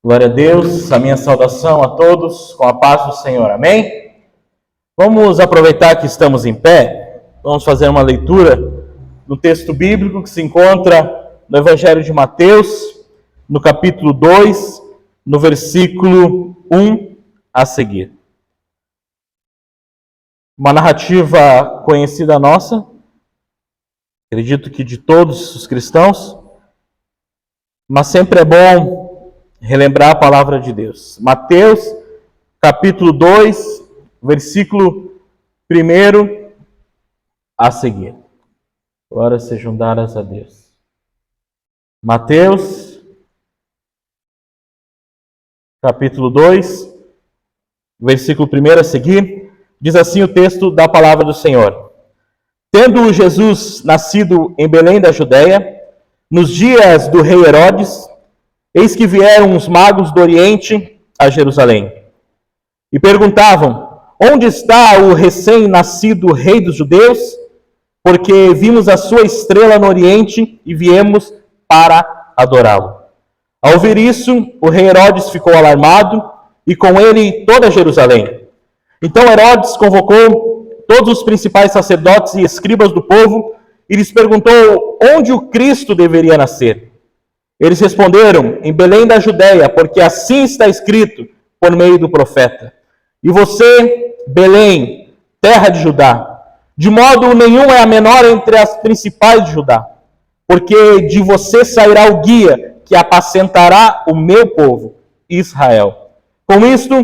Glória a Deus, a minha saudação a todos, com a paz do Senhor, amém? Vamos aproveitar que estamos em pé, vamos fazer uma leitura no texto bíblico que se encontra no Evangelho de Mateus, no capítulo 2, no versículo 1 a seguir. Uma narrativa conhecida nossa, acredito que de todos os cristãos, mas sempre é bom relembrar a palavra de Deus. Mateus, capítulo 2, versículo 1 a seguir. Glórias sejam dadas a Deus. Mateus, capítulo 2, versículo 1 a seguir, diz assim o texto da palavra do Senhor. Tendo Jesus nascido em Belém da Judéia, nos dias do rei Herodes, eis que vieram os magos do Oriente a Jerusalém e perguntavam: onde está o recém-nascido rei dos judeus? Porque vimos a sua estrela no Oriente e viemos para adorá-lo. Ao ouvir isso, o rei Herodes ficou alarmado e com ele toda Jerusalém. Então Herodes convocou todos os principais sacerdotes e escribas do povo e lhes perguntou onde o Cristo deveria nascer. Eles responderam: em Belém da Judéia, porque assim está escrito por meio do profeta. E você, Belém, terra de Judá, de modo nenhum é a menor entre as principais de Judá, porque de você sairá o guia que apacentará o meu povo, Israel. Com isto,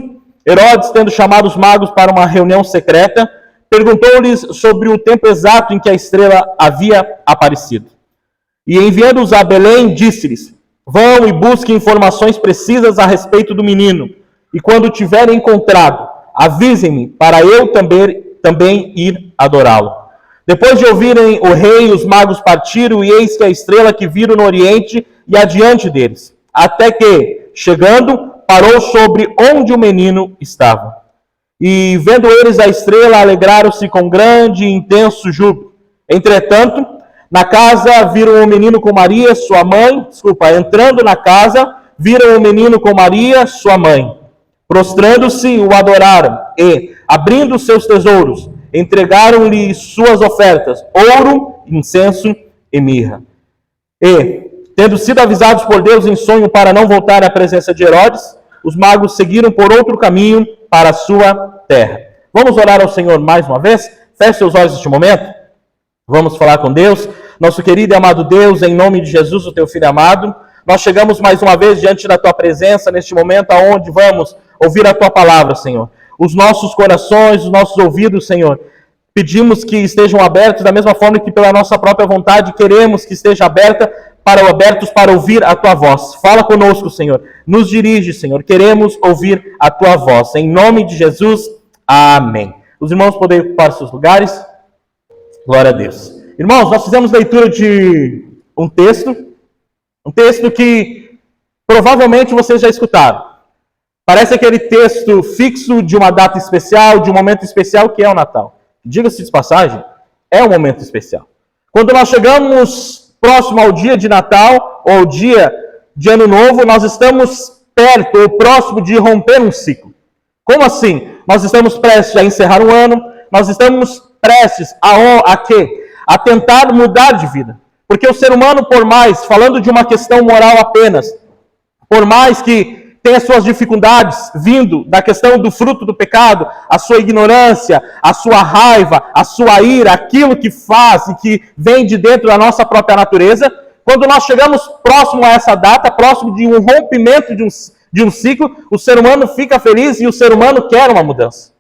Herodes, tendo chamado os magos para uma reunião secreta, perguntou-lhes sobre o tempo exato em que a estrela havia aparecido. E enviando-os a Belém, disse-lhes: vão e busquem informações precisas a respeito do menino, e quando tiverem encontrado, avisem-me, para eu também ir adorá-lo. Depois de ouvirem o rei, os magos partiram, e eis que a estrela que viram no Oriente ia adiante deles, até que, chegando, parou sobre onde o menino estava. E vendo eles a estrela, alegraram-se com grande e intenso júbilo. Entretanto, na casa viram o menino com Maria, sua mãe. Entrando na casa, viram o menino com Maria, sua mãe. Prostrando-se, o adoraram e, abrindo seus tesouros, entregaram-lhe suas ofertas, ouro, incenso e mirra. E, tendo sido avisados por Deus em sonho para não voltar à presença de Herodes, os magos seguiram por outro caminho para a sua terra. Vamos orar ao Senhor mais uma vez? Feche seus olhos neste momento. Vamos falar com Deus. Nosso querido e amado Deus, em nome de Jesus, o teu Filho amado, nós chegamos mais uma vez diante da tua presença, neste momento aonde vamos ouvir a tua palavra, Senhor. Os nossos corações, os nossos ouvidos, Senhor, pedimos que estejam abertos da mesma forma que pela nossa própria vontade queremos que estejam abertos para ouvir a tua voz. Fala conosco, Senhor. Nos dirige, Senhor. Queremos ouvir a tua voz. Em nome de Jesus, amém. Os irmãos podem ocupar seus lugares. Glória a Deus. Irmãos, nós fizemos leitura de um texto que provavelmente vocês já escutaram. Parece aquele texto fixo de uma data especial, de um momento especial que é o Natal. Diga-se de passagem, é um momento especial. Quando nós chegamos próximo ao dia de Natal, ou ao dia de Ano Novo, nós estamos perto ou próximo de romper um ciclo. Como assim? Nós estamos prestes a encerrar um ano, nós estamos prestes a quê? A tentar mudar de vida. Porque o ser humano, por mais, falando de uma questão moral apenas, por mais que tenha suas dificuldades vindo da questão do fruto do pecado, a sua ignorância, a sua raiva, a sua ira, aquilo que faz e que vem de dentro da nossa própria natureza, quando nós chegamos próximo a essa data, próximo de um rompimento de um ciclo, o ser humano fica feliz e o ser humano quer uma mudança.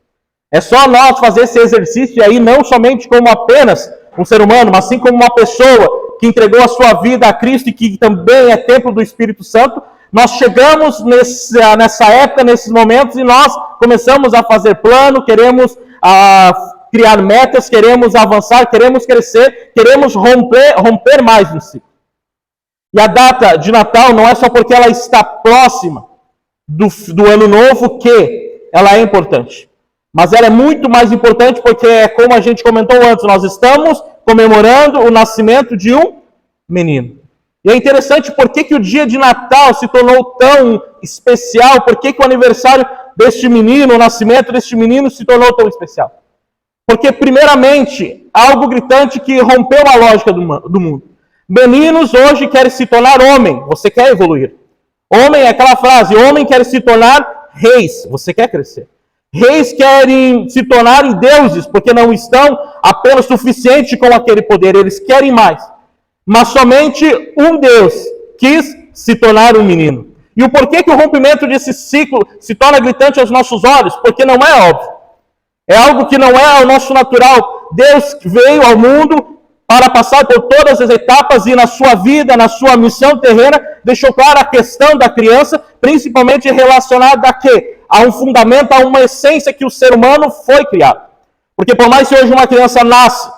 É só nós fazer esse exercício aí, não somente como apenas um ser humano, mas sim como uma pessoa que entregou a sua vida a Cristo e que também é templo do Espírito Santo. Nós chegamos nessa época, nesses momentos, e nós começamos a fazer plano, queremos criar metas, queremos avançar, queremos crescer, queremos romper mais no ciclo. E a data de Natal não é só porque ela está próxima do Ano Novo que ela é importante. Mas ela é muito mais importante porque, como a gente comentou antes, nós estamos comemorando o nascimento de um menino. E é interessante por que o dia de Natal se tornou tão especial, por que o aniversário deste menino, o nascimento deste menino se tornou tão especial. Porque, primeiramente, algo gritante que rompeu a lógica do mundo. Meninos hoje querem se tornar homem, você quer evoluir. Homem é aquela frase, homem quer se tornar reis, você quer crescer. Reis querem se tornarem deuses, porque não estão apenas suficientes com aquele poder, eles querem mais. Mas somente um Deus quis se tornar um menino. E o porquê que o rompimento desse ciclo se torna gritante aos nossos olhos? Porque não é óbvio. É algo que não é o nosso natural. Deus veio ao mundo para passar por todas as etapas e na sua vida, na sua missão terrena, deixou clara a questão da criança, principalmente relacionada a quê? A um fundamento, a uma essência que o ser humano foi criado. Porque por mais que hoje uma criança nasce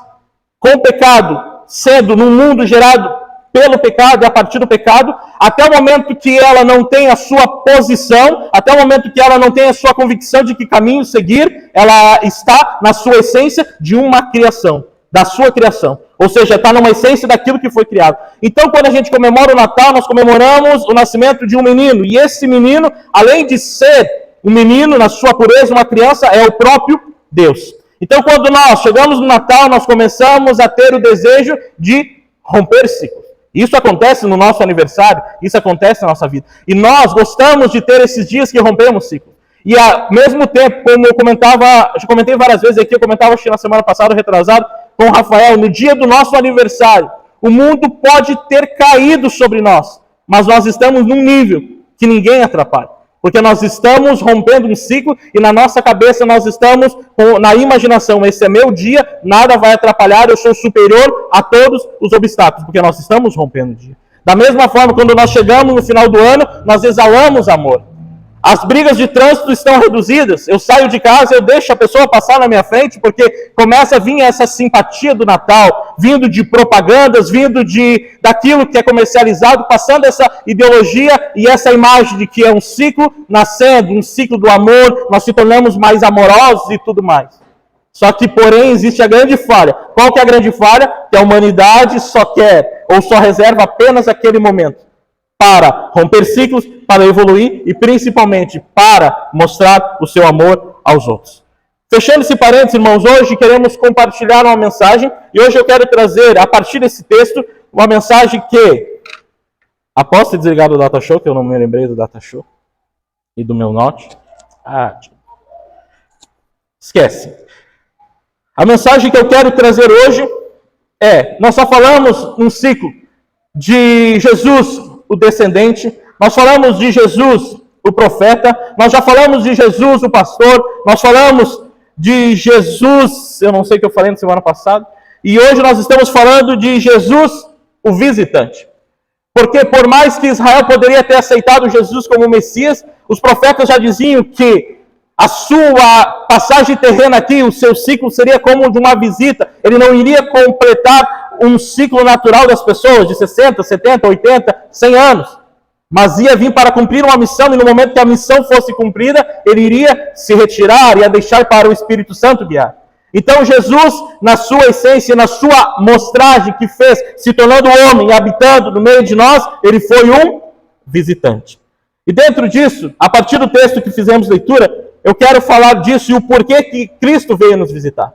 com pecado, sendo num mundo gerado pelo pecado e a partir do pecado, até o momento que ela não tem a sua posição, até o momento que ela não tem a sua convicção de que caminho seguir, ela está na sua essência de uma criação, da sua criação. Ou seja, está numa essência daquilo que foi criado. Então, quando a gente comemora o Natal, nós comemoramos o nascimento de um menino. E esse menino, além de ser um menino na sua pureza, uma criança, é o próprio Deus. Então, quando nós chegamos no Natal, nós começamos a ter o desejo de romper ciclos. Isso acontece no nosso aniversário, isso acontece na nossa vida. E nós gostamos de ter esses dias que rompemos ciclos. E ao mesmo tempo, como eu comentei várias vezes aqui, eu comentava acho que na semana passada, retrasado, com o Rafael, no dia do nosso aniversário, o mundo pode ter caído sobre nós, mas nós estamos num nível que ninguém atrapalha. Porque nós estamos rompendo um ciclo e na nossa cabeça nós estamos na imaginação. Esse é meu dia, nada vai atrapalhar, eu sou superior a todos os obstáculos, porque nós estamos rompendo o dia. Da mesma forma, quando nós chegamos no final do ano, nós exalamos amor. As brigas de trânsito estão reduzidas. Eu saio de casa, eu deixo a pessoa passar na minha frente, porque começa a vir essa simpatia do Natal, vindo de propagandas, vindo daquilo que é comercializado, passando essa ideologia e essa imagem de que é um ciclo nascendo, um ciclo do amor, nós se tornamos mais amorosos e tudo mais. Só que, porém, existe a grande falha. Qual que é a grande falha? Que a humanidade só quer, ou só reserva apenas aquele momento para romper ciclos, para evoluir e principalmente para mostrar o seu amor aos outros. Fechando esse parênteses, irmãos, hoje queremos compartilhar uma mensagem e hoje eu quero trazer, a partir desse texto, uma mensagem que, após ter desligado o Data Show, que eu não me lembrei do Data Show e do meu note, esquece. A mensagem que eu quero trazer hoje nós só falamos um ciclo de Jesus, o descendente, nós falamos de Jesus, o profeta, nós já falamos de Jesus, o pastor, nós falamos de Jesus, eu não sei o que eu falei na semana passada, e hoje nós estamos falando de Jesus, o visitante. Porque por mais que Israel poderia ter aceitado Jesus como Messias, os profetas já diziam que a sua passagem terrena aqui, o seu ciclo seria como de uma visita, ele não iria completar um ciclo natural das pessoas de 60, 70, 80, 100 anos. Mas ia vir para cumprir uma missão, e no momento que a missão fosse cumprida, ele iria se retirar, ia deixar para o Espírito Santo guiar. Então Jesus, na sua essência, na sua mostragem que fez, se tornando homem, habitando no meio de nós, ele foi um visitante. E dentro disso, a partir do texto que fizemos leitura, eu quero falar disso e o porquê que Cristo veio nos visitar.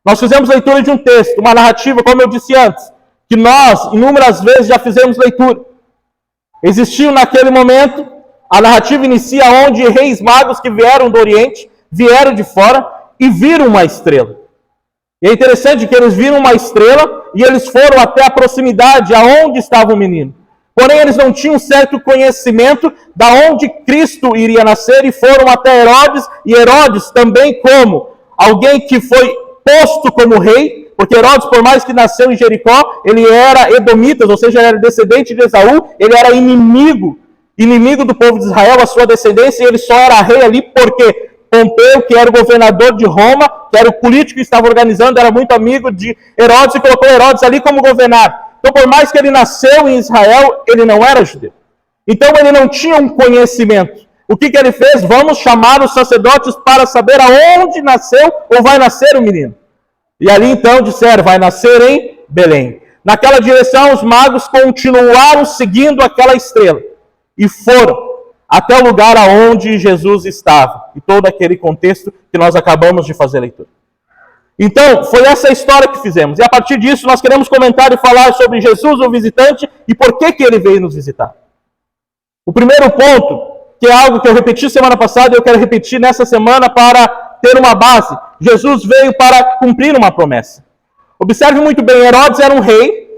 Nós fizemos leitura de um texto, uma narrativa, como eu disse antes, que nós, inúmeras vezes, já fizemos leitura. Existiu naquele momento, a narrativa inicia onde reis magos que vieram do Oriente, vieram de fora e viram uma estrela. E é interessante que eles viram uma estrela e eles foram até a proximidade aonde estava o menino. Porém, eles não tinham certo conhecimento da onde Cristo iria nascer e foram até Herodes, e Herodes também como alguém que foi posto como rei, porque Herodes, por mais que nasceu em Jericó, ele era edomitas, ou seja, ele era descendente de Esaú, ele era inimigo do povo de Israel, a sua descendência, e ele só era rei ali porque Pompeu, que era o governador de Roma, que era o político que estava organizando, era muito amigo de Herodes e colocou Herodes ali como governar. Então, por mais que ele nasceu em Israel, ele não era judeu. Então, ele não tinha um conhecimento. O que ele fez? Vamos chamar os sacerdotes para saber aonde nasceu ou vai nascer o menino. E ali, então, disseram, vai nascer em Belém. naquela direção, os magos continuaram seguindo aquela estrela e foram até o lugar aonde Jesus estava. E todo aquele contexto que nós acabamos de fazer a leitura. Então, foi essa história que fizemos. E a partir disso, nós queremos comentar e falar sobre Jesus, o visitante, e por que ele veio nos visitar. O primeiro ponto, que é algo que eu repeti semana passada e eu quero repetir nessa semana para ter uma base. Jesus veio para cumprir uma promessa. Observe muito bem, Herodes era um rei,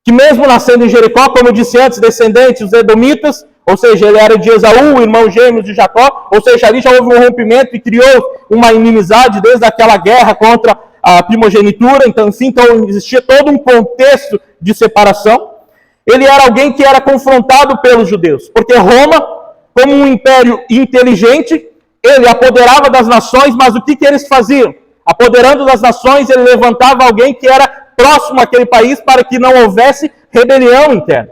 que mesmo nascendo em Jericó, como eu disse antes, descendente dos edomitas, ou seja, ele era de Esaú, irmão gêmeo de Jacó, ou seja, ali já houve um rompimento e criou uma inimizade desde aquela guerra contra a primogenitura, então existia todo um contexto de separação. Ele era alguém que era confrontado pelos judeus, porque Roma, como um império inteligente, ele apoderava das nações, mas o que eles faziam? Apoderando das nações, ele levantava alguém que era próximo àquele país para que não houvesse rebelião interna.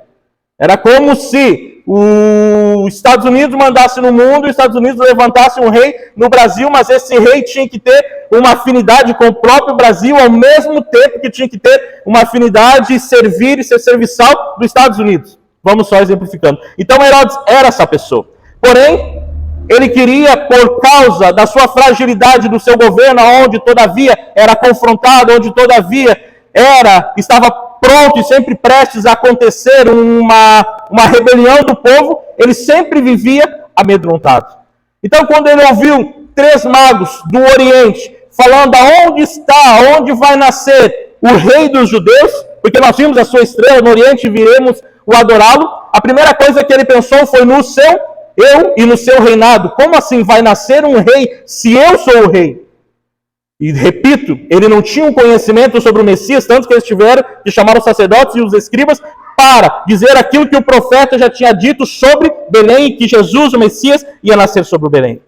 Era como se os Estados Unidos mandasse no mundo, os Estados Unidos levantasse um rei no Brasil, mas esse rei tinha que ter uma afinidade com o próprio Brasil, ao mesmo tempo que tinha que ter uma afinidade e servir e ser serviçal dos Estados Unidos. Vamos só exemplificando. Então Herodes era essa pessoa. Porém, ele queria, por causa da sua fragilidade do seu governo, onde todavia era confrontado, onde todavia estava pronto e sempre prestes a acontecer uma rebelião do povo, ele sempre vivia amedrontado. Então, quando ele ouviu 3 magos do Oriente falando aonde está, aonde vai nascer o rei dos judeus, porque nós vimos a sua estrela no Oriente e viremos o adorá-lo, a primeira coisa que ele pensou foi no seu eu e no seu reinado. Como assim vai nascer um rei se eu sou o rei? E repito, ele não tinha um conhecimento sobre o Messias, tanto que eles tiveram que chamar os sacerdotes e os escribas para dizer aquilo que o profeta já tinha dito sobre Belém, que Jesus, o Messias, ia nascer sobre Belém.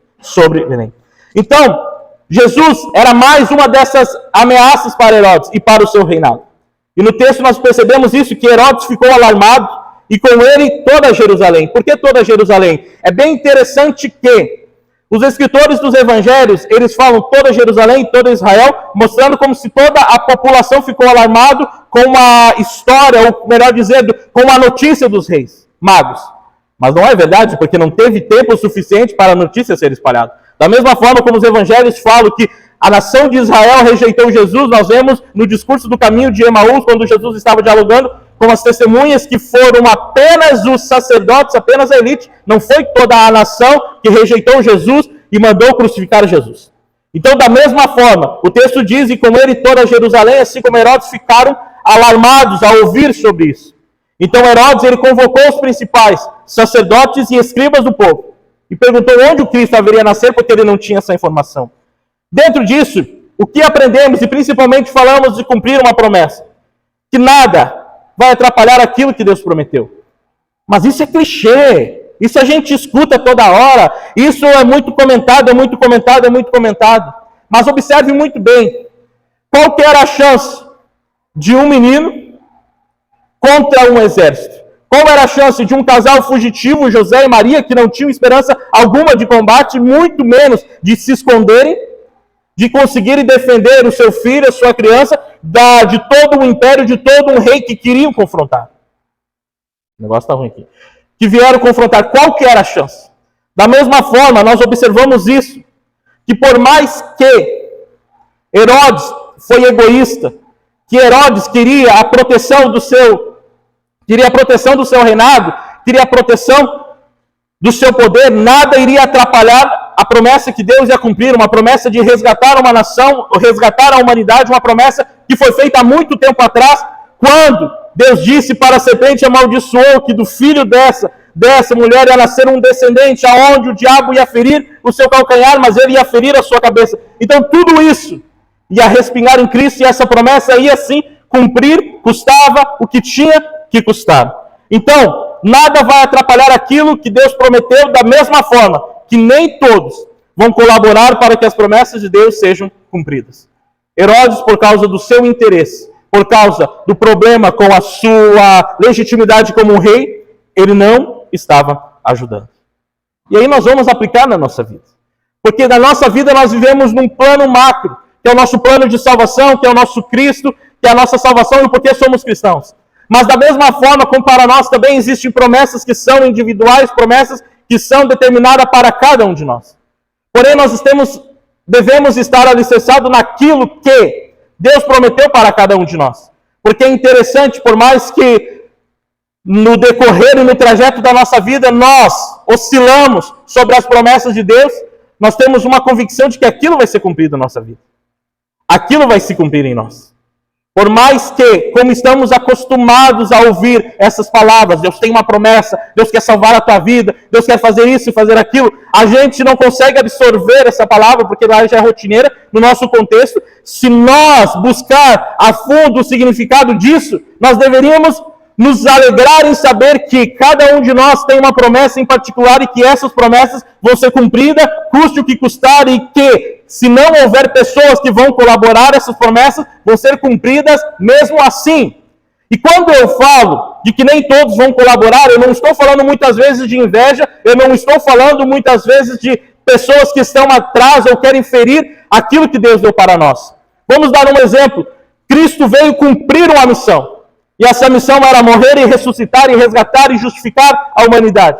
Então, Jesus era mais uma dessas ameaças para Herodes e para o seu reinado. E no texto nós percebemos isso, que Herodes ficou alarmado, e com ele toda Jerusalém. Por que toda Jerusalém? É bem interessante que os escritores dos evangelhos, eles falam toda Jerusalém, toda Israel, mostrando como se toda a população ficou alarmado com a história, ou melhor dizendo, com a notícia dos reis magos. Mas não é verdade, porque não teve tempo suficiente para a notícia ser espalhada. Da mesma forma como os evangelhos falam que a nação de Israel rejeitou Jesus, nós vemos no discurso do caminho de Emaús, quando Jesus estava dialogando com as testemunhas, que foram apenas os sacerdotes, apenas a elite, não foi toda a nação que rejeitou Jesus e mandou crucificar Jesus. Então, da mesma forma, o texto diz, e com ele toda Jerusalém, assim como Herodes, ficaram alarmados ao ouvir sobre isso. Então Herodes, ele convocou os principais sacerdotes e escribas do povo, e perguntou onde o Cristo haveria nascer, porque ele não tinha essa informação. Dentro disso, o que aprendemos, e principalmente falamos de cumprir uma promessa, que nada vai atrapalhar aquilo que Deus prometeu. Mas isso é clichê, isso a gente escuta toda hora, isso é muito comentado, Mas observe muito bem, qual que era a chance de um menino contra um exército? Qual era a chance de um casal fugitivo, José e Maria, que não tinham esperança alguma de combate, muito menos de se esconderem, de conseguirem defender o seu filho, a sua criança, de todo o império, de todo um rei que queriam confrontar? O negócio está ruim aqui. Que vieram confrontar. Qual que era a chance? Da mesma forma, nós observamos isso, que por mais que Herodes foi egoísta, que Herodes queria a proteção do seu reinado, queria a proteção do seu poder, nada iria atrapalhar a promessa que Deus ia cumprir, uma promessa de resgatar uma nação, resgatar a humanidade, uma promessa que foi feita há muito tempo atrás, quando Deus disse para a serpente, amaldiçoou que do filho dessa mulher ia nascer um descendente, aonde o diabo ia ferir o seu calcanhar, mas ele ia ferir a sua cabeça. Então tudo isso ia respingar em Cristo, e essa promessa ia sim cumprir, custava o que tinha que custar. Então, nada vai atrapalhar aquilo que Deus prometeu, da mesma forma que nem todos vão colaborar para que as promessas de Deus sejam cumpridas. Herodes, por causa do seu interesse, por causa do problema com a sua legitimidade como rei, ele não estava ajudando. E aí nós vamos aplicar na nossa vida. Porque na nossa vida nós vivemos num plano macro, que é o nosso plano de salvação, que é o nosso Cristo, que é a nossa salvação e o porquê somos cristãos. Mas da mesma forma, como para nós também existem promessas que são individuais, promessas que são determinadas para cada um de nós. Porém, nós devemos estar alicerçados naquilo que Deus prometeu para cada um de nós. Porque é interessante, por mais que no decorrer e no trajeto da nossa vida nós oscilamos sobre as promessas de Deus, nós temos uma convicção de que aquilo vai ser cumprido na nossa vida. Aquilo vai se cumprir em nós. Por mais que, como estamos acostumados a ouvir essas palavras, Deus tem uma promessa, Deus quer salvar a tua vida, Deus quer fazer isso e fazer aquilo, a gente não consegue absorver essa palavra, porque ela já é rotineira no nosso contexto. Se nós buscar a fundo o significado disso, nós deveríamos nos alegrar em saber que cada um de nós tem uma promessa em particular e que essas promessas vão ser cumpridas, custe o que custar, e que, se não houver pessoas que vão colaborar, essas promessas vão ser cumpridas mesmo assim. E quando eu falo de que nem todos vão colaborar, eu não estou falando muitas vezes de inveja, eu não estou falando muitas vezes de pessoas que estão atrás ou querem ferir aquilo que Deus deu para nós. Vamos dar um exemplo. Cristo veio cumprir uma missão. E essa missão era morrer e ressuscitar e resgatar e justificar a humanidade.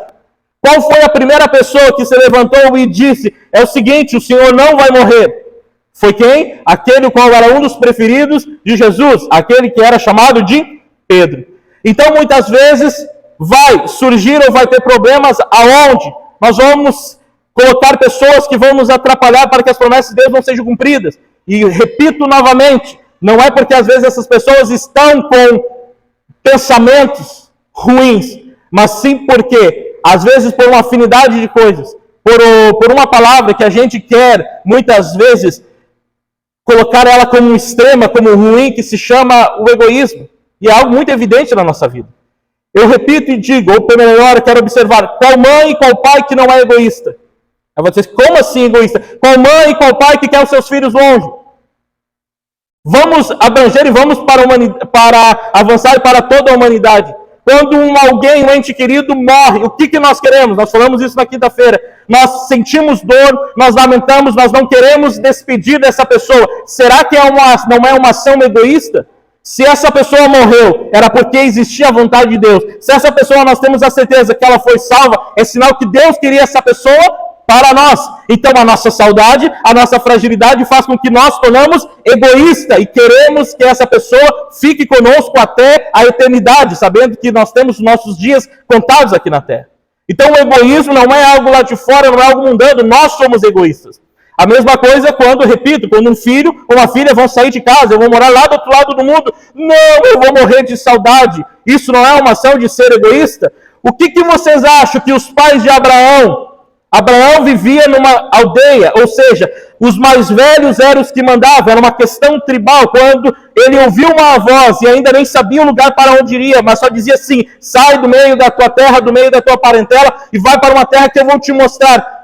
Qual foi a primeira pessoa que se levantou e disse: é o seguinte, o Senhor não vai morrer? Foi quem? Aquele qual era um dos preferidos de Jesus, aquele que era chamado de Pedro. Então, muitas vezes, vai surgir ou vai ter problemas aonde nós vamos colocar pessoas que vão nos atrapalhar para que as promessas de Deus não sejam cumpridas. E repito novamente, não é porque às vezes essas pessoas estão com pensamentos ruins, mas sim porque, às vezes, por uma afinidade de coisas, por uma palavra que a gente quer, muitas vezes, colocar ela como extrema, como ruim, que se chama o egoísmo. E é algo muito evidente na nossa vida. Eu repito e digo, ou melhor, eu quero observar, qual mãe e qual pai que não é egoísta? Aí você diz, como assim egoísta? Qual mãe e qual pai que quer os seus filhos longe? Vamos abranger e vamos para avançar para toda a humanidade. Quando alguém, um ente querido, morre, o que nós queremos? Nós falamos isso na quinta-feira. Nós sentimos dor, nós lamentamos, nós não queremos despedir dessa pessoa. Será que não é uma ação egoísta? Se essa pessoa morreu, era porque existia a vontade de Deus. Se essa pessoa nós temos a certeza que ela foi salva, é sinal que Deus queria essa pessoa para nós. Então a nossa saudade, a nossa fragilidade faz com que nós tornamos egoísta e queremos que essa pessoa fique conosco até a eternidade, sabendo que nós temos nossos dias contados aqui na Terra. Então o egoísmo não é algo lá de fora, não é algo mundano, nós somos egoístas. A mesma coisa quando um filho ou uma filha vão sair de casa, eu vou morar lá do outro lado do mundo, não, eu vou morrer de saudade. Isso não é uma ação de ser egoísta? O que vocês acham que os pais de Abraão vivia numa aldeia, ou seja, os mais velhos eram os que mandavam, era uma questão tribal. Quando ele ouviu uma voz e ainda nem sabia o lugar para onde iria, mas só dizia assim: sai do meio da tua terra, do meio da tua parentela e vai para uma terra que eu vou te mostrar.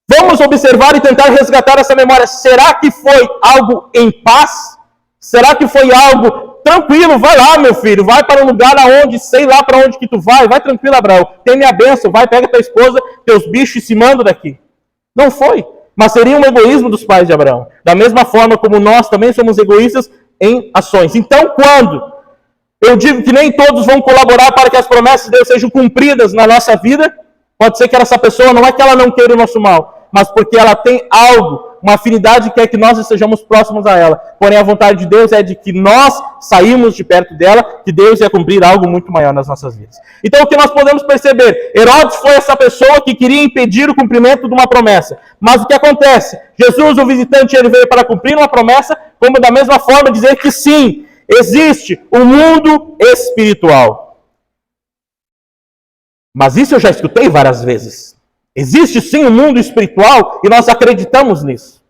Vamos observar e tentar resgatar essa memória. Será que foi algo em paz? Será que foi algo tranquilo? Vai lá, meu filho, vai para um lugar aonde, sei lá para onde que tu vai tranquilo, Abraão, tem minha bênção, vai, pega tua esposa, teus bichos e se manda daqui. Não foi, mas seria um egoísmo dos pais de Abraão, da mesma forma como nós também somos egoístas em ações. Então, quando eu digo que nem todos vão colaborar para que as promessas de Deus sejam cumpridas na nossa vida, pode ser que essa pessoa, não é que ela não queira o nosso mal, mas porque ela tem algo, uma afinidade que quer que nós estejamos próximos a ela. Porém, a vontade de Deus é de que nós saímos de perto dela, que Deus ia cumprir algo muito maior nas nossas vidas. Então, o que nós podemos perceber? Herodes foi essa pessoa que queria impedir o cumprimento de uma promessa. Mas o que acontece? Jesus, o visitante, ele veio para cumprir uma promessa, como da mesma forma dizer que sim, existe um mundo espiritual. Mas isso eu já escutei várias vezes. Existe sim um mundo espiritual e nós acreditamos nisso.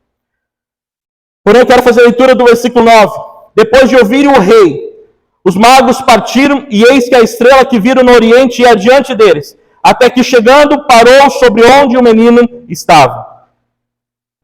Porém, eu quero fazer a leitura do versículo 9. Depois de ouvirem o rei, os magos partiram e eis que a estrela que viram no oriente ia adiante deles, até que chegando parou sobre onde o menino estava.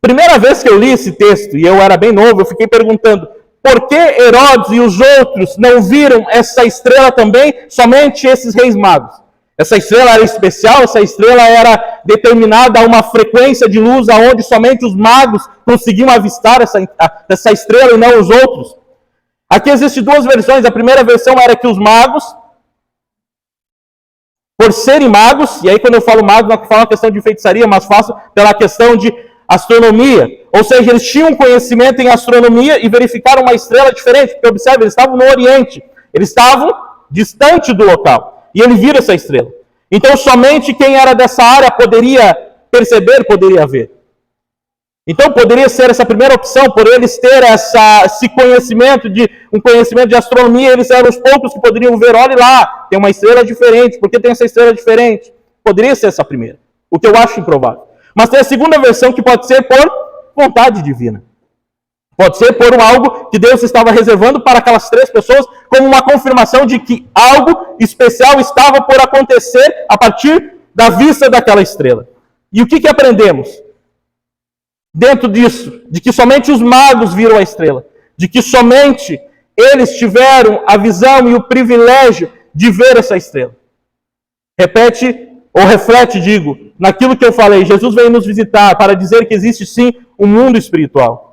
Primeira vez que eu li esse texto, e eu era bem novo, eu fiquei perguntando, por que Herodes e os outros não viram essa estrela também, somente esses reis magos? Essa estrela era especial, essa estrela era determinada a uma frequência de luz aonde somente os magos conseguiam avistar essa estrela e não os outros. Aqui existem duas versões. A primeira versão era que os magos, por serem magos, e aí quando eu falo magos, não falo uma questão de feitiçaria, mas faço pela questão de astronomia. Ou seja, eles tinham conhecimento em astronomia e verificaram uma estrela diferente. Porque observe, eles estavam no Oriente. Eles estavam distante do local. E ele viram essa estrela. Então somente quem era dessa área poderia perceber, poderia ver. Então poderia ser essa primeira opção, por eles ter esse conhecimento de astronomia, eles eram os poucos que poderiam ver, olha lá, tem uma estrela diferente, por que tem essa estrela diferente? Poderia ser essa primeira, o que eu acho improvável. Mas tem a segunda versão que pode ser por vontade divina. Pode ser por algo que Deus estava reservando para aquelas três pessoas, como uma confirmação de que algo especial estava por acontecer a partir da vista daquela estrela. E o que aprendemos dentro disso? De que somente os magos viram a estrela. De que somente eles tiveram a visão e o privilégio de ver essa estrela. Reflete, naquilo que eu falei. Jesus veio nos visitar para dizer que existe sim um mundo espiritual.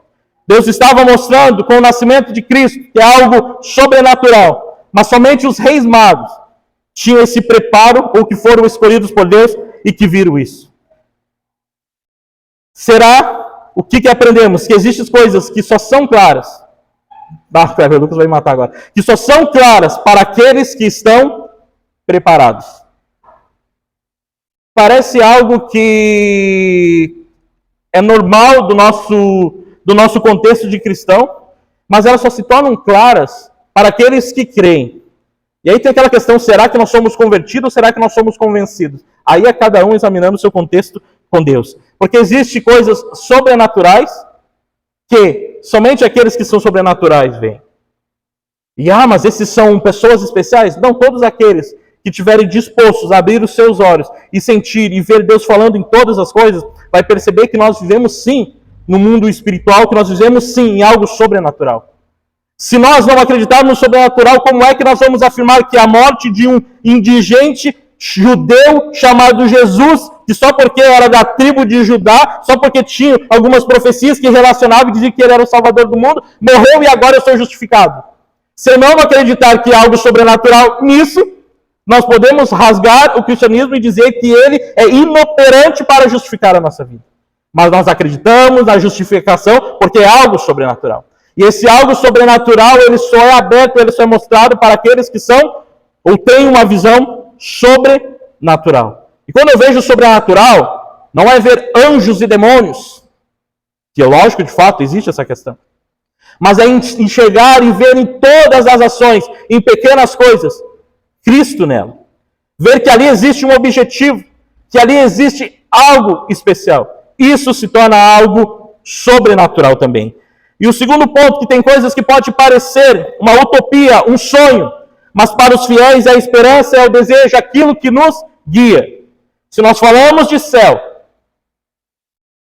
Deus estava mostrando com o nascimento de Cristo que é algo sobrenatural. Mas somente os reis magos tinham esse preparo, ou que foram escolhidos por Deus e que viram isso. Será, o que aprendemos? Que existem coisas que só são claras. O Lucas vai me matar agora. Que só são claras para aqueles que estão preparados. Parece algo que é normal do nosso contexto de cristão, mas elas só se tornam claras para aqueles que creem. E aí tem aquela questão, será que nós somos convertidos ou será que nós somos convencidos? Aí é cada um examinando o seu contexto com Deus. Porque existem coisas sobrenaturais que somente aqueles que são sobrenaturais veem. E mas esses são pessoas especiais? Não, todos aqueles que estiverem dispostos a abrir os seus olhos e sentir e ver Deus falando em todas as coisas, vai perceber que nós vivemos sim no mundo espiritual, que nós vivemos sim em algo sobrenatural. Se nós não acreditarmos no sobrenatural, como é que nós vamos afirmar que a morte de um indigente judeu chamado Jesus, que só porque era da tribo de Judá, só porque tinha algumas profecias que relacionavam e diziam que ele era o Salvador do mundo, morreu e agora eu sou justificado? Se eu não acreditar que há algo sobrenatural nisso, nós podemos rasgar o cristianismo e dizer que ele é inoperante para justificar a nossa vida. Mas nós acreditamos na justificação porque é algo sobrenatural. E esse algo sobrenatural, ele só é aberto, ele só é mostrado para aqueles que são ou têm uma visão sobrenatural. E quando eu vejo sobrenatural, não é ver anjos e demônios, que é lógico, de fato, existe essa questão. Mas é enxergar e ver em todas as ações, em pequenas coisas, Cristo nela. Ver que ali existe um objetivo, que ali existe algo especial. Isso se torna algo sobrenatural também. E o segundo ponto, que tem coisas que pode parecer uma utopia, um sonho, mas para os fiéis a esperança é o desejo, aquilo que nos guia. Se nós falamos de céu,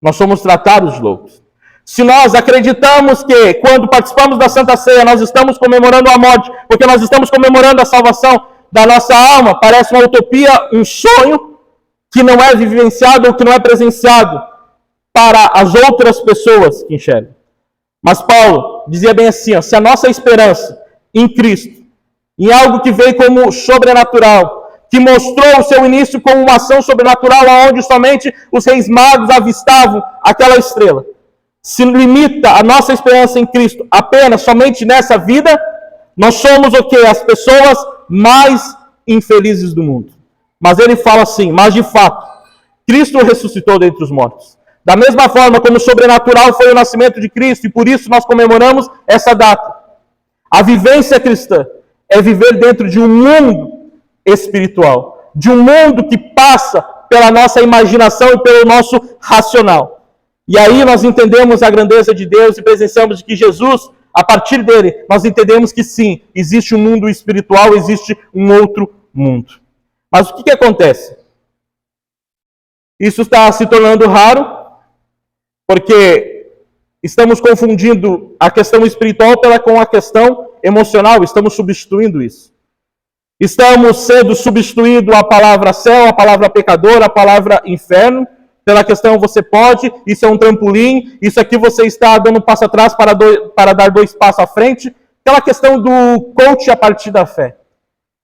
nós somos tratados de loucos. Se nós acreditamos que quando participamos da Santa Ceia, nós estamos comemorando a morte, porque nós estamos comemorando a salvação da nossa alma, parece uma utopia, um sonho, que não é vivenciado ou que não é presenciado para as outras pessoas que enxergam. Mas Paulo dizia bem assim, se a nossa esperança em Cristo, em algo que veio como sobrenatural, que mostrou o seu início como uma ação sobrenatural, onde somente os reis magos avistavam aquela estrela, se limita a nossa esperança em Cristo apenas, somente nessa vida, nós somos o quê? As pessoas mais infelizes do mundo. Mas ele fala assim, mas de fato, Cristo ressuscitou dentre os mortos. Da mesma forma como o sobrenatural foi o nascimento de Cristo, e por isso nós comemoramos essa data. A vivência cristã é viver dentro de um mundo espiritual, de um mundo que passa pela nossa imaginação e pelo nosso racional. E aí nós entendemos a grandeza de Deus e presenciamos de que Jesus, a partir dele, nós entendemos que sim, existe um mundo espiritual, existe um outro mundo. Mas o que acontece? Isso está se tornando raro, porque estamos confundindo a questão espiritual com a questão emocional, estamos substituindo isso. Estamos sendo substituído a palavra céu, a palavra pecador, a palavra inferno, pela questão você pode, isso é um trampolim, isso aqui você está dando um passo atrás para dar 2 passos à frente, aquela questão do coach a partir da fé.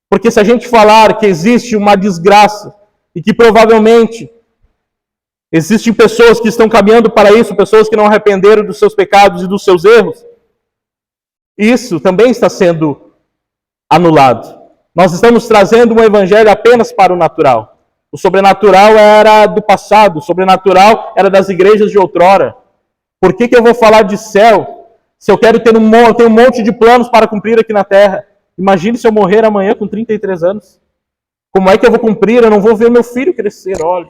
Porque se a gente falar que existe uma desgraça e que provavelmente existem pessoas que estão caminhando para isso, pessoas que não arrependeram dos seus pecados e dos seus erros, isso também está sendo anulado. Nós estamos trazendo um evangelho apenas para o natural. O sobrenatural era do passado, o sobrenatural era das igrejas de outrora. Por que eu vou falar de céu se eu quero ter um monte de planos para cumprir aqui na terra? Imagine se eu morrer amanhã com 33 anos. Como é que eu vou cumprir? Eu não vou ver meu filho crescer, olha.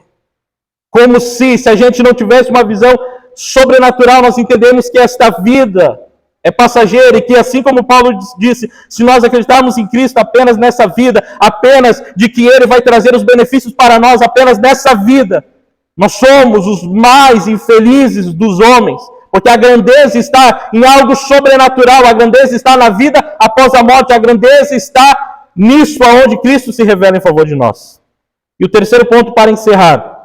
Como se a gente não tivesse uma visão sobrenatural, nós entendemos que esta vida é passageira e que, assim como Paulo disse, se nós acreditarmos em Cristo apenas nessa vida, apenas de que Ele vai trazer os benefícios para nós apenas nessa vida, nós somos os mais infelizes dos homens, porque a grandeza está em algo sobrenatural, a grandeza está na vida após a morte, a grandeza está nisso aonde Cristo se revela em favor de nós. E o terceiro ponto para encerrar,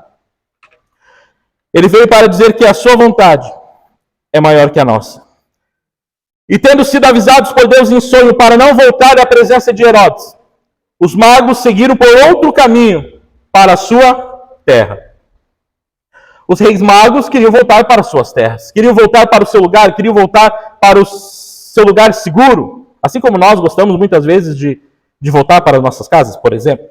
ele veio para dizer que a sua vontade é maior que a nossa. E tendo sido avisados por Deus em sonho para não voltar à presença de Herodes, os magos seguiram por outro caminho para a sua terra. Os reis magos queriam voltar para suas terras, queriam voltar para o seu lugar, queriam voltar para o seu lugar seguro, assim como nós gostamos muitas vezes de voltar para nossas casas, por exemplo.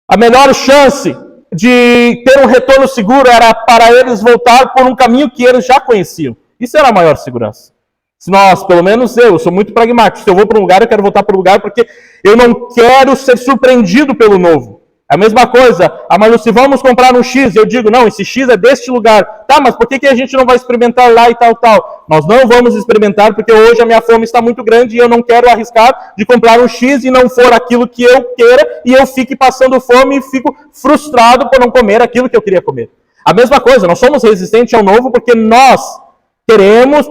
A melhor chance de ter um retorno seguro era para eles voltar por um caminho que eles já conheciam. Isso era a maior segurança. Se nós, pelo menos eu sou muito pragmático. Se eu vou para um lugar, eu quero voltar para o lugar porque eu não quero ser surpreendido pelo novo. É a mesma coisa. Mas se vamos comprar um X, eu digo, não, esse X é deste lugar. Tá, mas por que a gente não vai experimentar lá e tal? Nós não vamos experimentar porque hoje a minha fome está muito grande e eu não quero arriscar de comprar um X e não for aquilo que eu queira e eu fique passando fome e fico frustrado por não comer aquilo que eu queria comer. A mesma coisa, nós somos resistentes ao novo porque nós queremos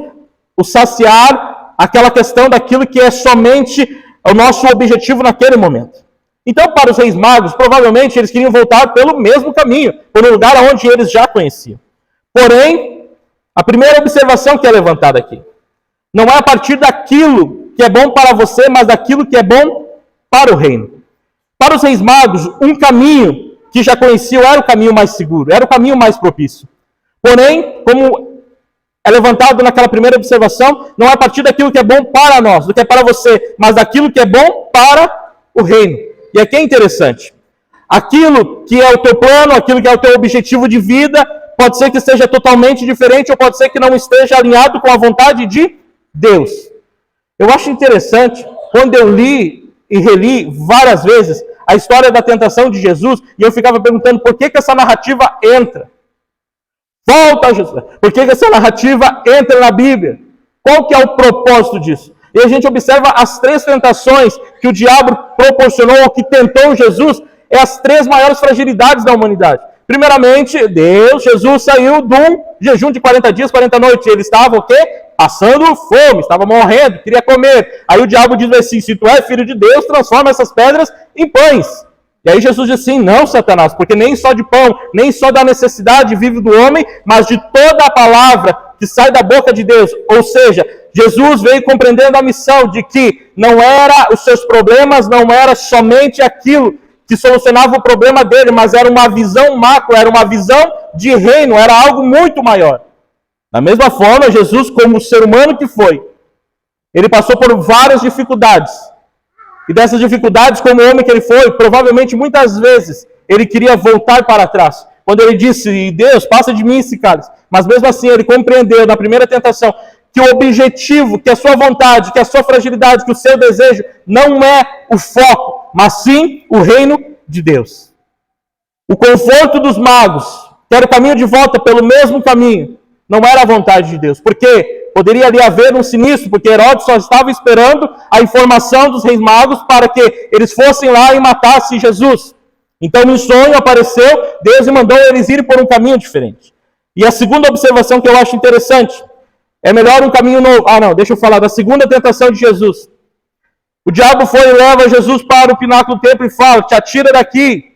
o saciar aquela questão daquilo que é somente o nosso objetivo naquele momento. Então, para os reis magos, provavelmente eles queriam voltar pelo mesmo caminho, por um lugar onde eles já conheciam. Porém, a primeira observação que é levantada aqui, não é a partir daquilo que é bom para você, mas daquilo que é bom para o reino. Para os reis magos, um caminho que já conheciam era o caminho mais seguro, era o caminho mais propício. Porém, como é levantado naquela primeira observação, não é a partir daquilo que é bom para nós, do que é para você, mas daquilo que é bom para o reino. E aqui é interessante. Aquilo que é o teu plano, aquilo que é o teu objetivo de vida, pode ser que seja totalmente diferente ou pode ser que não esteja alinhado com a vontade de Deus. Eu acho interessante, quando eu li e reli várias vezes a história da tentação de Jesus, e eu ficava perguntando por que essa narrativa entra. Volta a Jesus. Por que essa narrativa entra na Bíblia? Qual que é o propósito disso? E a gente observa as três tentações que o diabo proporcionou ou que tentou Jesus, é as três maiores fragilidades da humanidade. Primeiramente, Jesus saiu de um jejum de 40 dias, 40 noites. Ele estava o quê? Passando fome, estava morrendo, queria comer. Aí o diabo diz assim, se tu é filho de Deus, transforma essas pedras em pães. E aí Jesus diz assim, não, Satanás, porque nem só de pão, nem só da necessidade vive do homem, mas de toda a palavra que sai da boca de Deus. Ou seja, Jesus veio compreendendo a missão de que não era os seus problemas, não era somente aquilo que solucionava o problema dele, mas era uma visão macro, era uma visão de reino, era algo muito maior. Da mesma forma, Jesus, como ser humano que foi, ele passou por várias dificuldades. E dessas dificuldades, como homem que ele foi, provavelmente muitas vezes ele queria voltar para trás. Quando ele disse, Deus, passa de mim esse cálice. Mas mesmo assim ele compreendeu na primeira tentação que o objetivo, que a sua vontade, que a sua fragilidade, que o seu desejo não é o foco, mas sim o reino de Deus. O conforto dos magos, que era o caminho de volta pelo mesmo caminho, não era a vontade de Deus. Por quê? Poderia ali haver um sinistro, porque Herodes só estava esperando a informação dos reis magos para que eles fossem lá e matassem Jesus. Então, em sonho apareceu, Deus mandou eles irem por um caminho diferente. E a segunda observação que eu acho interessante, é melhor um caminho novo. Deixa eu falar da segunda tentação de Jesus. O diabo foi e leva Jesus para o pináculo do templo e fala, te atira daqui,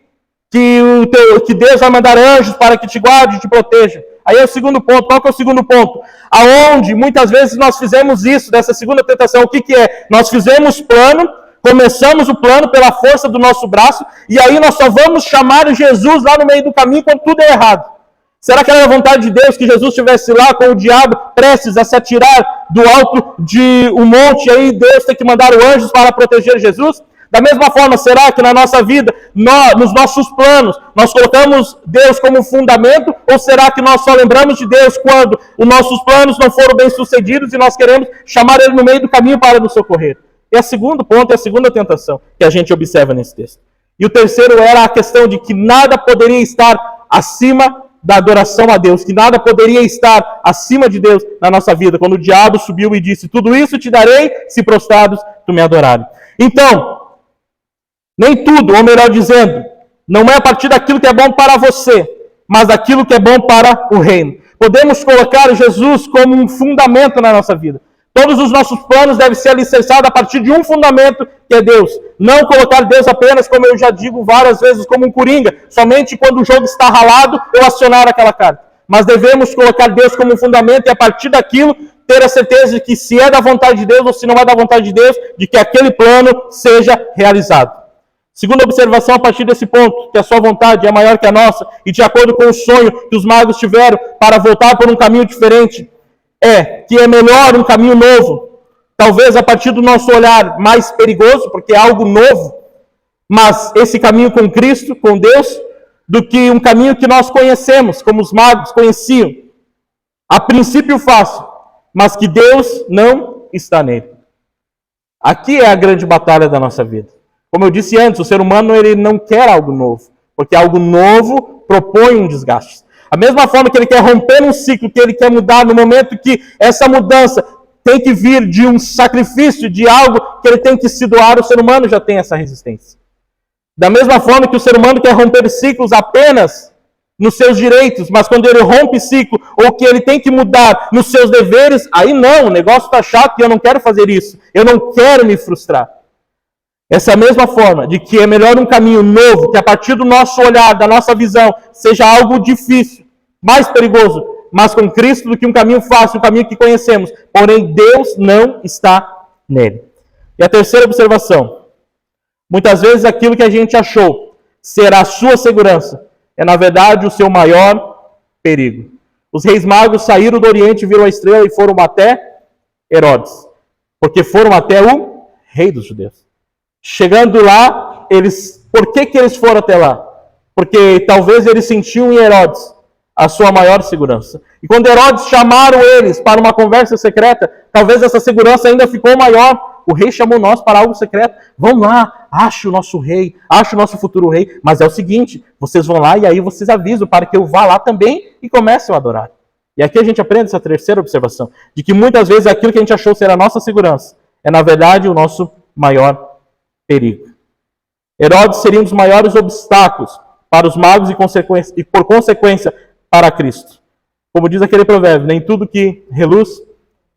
que Deus vai mandar anjos para que te guarde e te proteja. Aí é o segundo ponto. Qual que é o segundo ponto? Aonde muitas vezes nós fizemos isso, dessa segunda tentação, o que que é? Nós fizemos plano, começamos o plano pela força do nosso braço, e aí nós só vamos chamar Jesus lá no meio do caminho quando tudo é errado. Será que era a vontade de Deus que Jesus estivesse lá com o diabo prestes a se atirar do alto de um monte, e aí Deus tem que mandar os anjos para proteger Jesus? Da mesma forma, será que na nossa vida, nos nossos planos, nós colocamos Deus como fundamento? Ou será que nós só lembramos de Deus quando os nossos planos não foram bem sucedidos e nós queremos chamar Ele no meio do caminho para nos socorrer? E o segundo ponto, é a segunda tentação que a gente observa nesse texto. E o terceiro era a questão de que nada poderia estar acima da adoração a Deus, que nada poderia estar acima de Deus na nossa vida, quando o diabo subiu e disse: tudo isso te darei se prostrados tu me adorares. Então, nem tudo, ou melhor dizendo, não é a partir daquilo que é bom para você, mas daquilo que é bom para o reino. Podemos colocar Jesus como um fundamento na nossa vida. Todos os nossos planos devem ser alicerçados a partir de um fundamento, que é Deus. Não colocar Deus apenas, como eu já digo várias vezes, como um coringa, somente quando o jogo está ralado, eu acionar aquela carta. Mas devemos colocar Deus como um fundamento e a partir daquilo ter a certeza de que se é da vontade de Deus ou se não é da vontade de Deus, de que aquele plano seja realizado. Segunda observação a partir desse ponto, que a sua vontade é maior que a nossa, e de acordo com o sonho que os magos tiveram para voltar por um caminho diferente, é que é melhor um caminho novo, talvez a partir do nosso olhar mais perigoso, porque é algo novo, mas esse caminho com Cristo, com Deus, do que um caminho que nós conhecemos, como os magos conheciam. A princípio fácil, mas que Deus não está nele. Aqui é a grande batalha da nossa vida. Como eu disse antes, o ser humano ele não quer algo novo, porque algo novo propõe um desgaste. A mesma forma que ele quer romper um ciclo, que ele quer mudar no momento que essa mudança tem que vir de um sacrifício, de algo que ele tem que se doar, o ser humano já tem essa resistência. Da mesma forma que o ser humano quer romper ciclos apenas nos seus direitos, mas quando ele rompe ciclo, ou que ele tem que mudar nos seus deveres, aí não, o negócio está chato e eu não quero fazer isso, eu não quero me frustrar. Essa mesma forma de que é melhor um caminho novo, que a partir do nosso olhar, da nossa visão, seja algo difícil, mais perigoso, mas com Cristo, do que um caminho fácil, um caminho que conhecemos. Porém, Deus não está nele. E a terceira observação. Muitas vezes aquilo que a gente achou ser a sua segurança é, na verdade, o seu maior perigo. Os reis magos saíram do Oriente, viram a estrela e foram até Herodes, porque foram até o rei dos judeus. Chegando lá, por que eles foram até lá? Porque talvez eles sentiam em Herodes a sua maior segurança. E quando Herodes chamaram eles para uma conversa secreta, talvez essa segurança ainda ficou maior. O rei chamou nós para algo secreto. Vão lá, ache o nosso rei, ache o nosso futuro rei. Mas é o seguinte, vocês vão lá e aí vocês avisam para que eu vá lá também e comece a adorar. E aqui a gente aprende essa terceira observação, de que muitas vezes aquilo que a gente achou ser a nossa segurança é, na verdade, o nosso maior perigo. Herodes seria um dos maiores obstáculos para os magos e, por consequência, para Cristo. Como diz aquele provérbio, nem tudo que reluz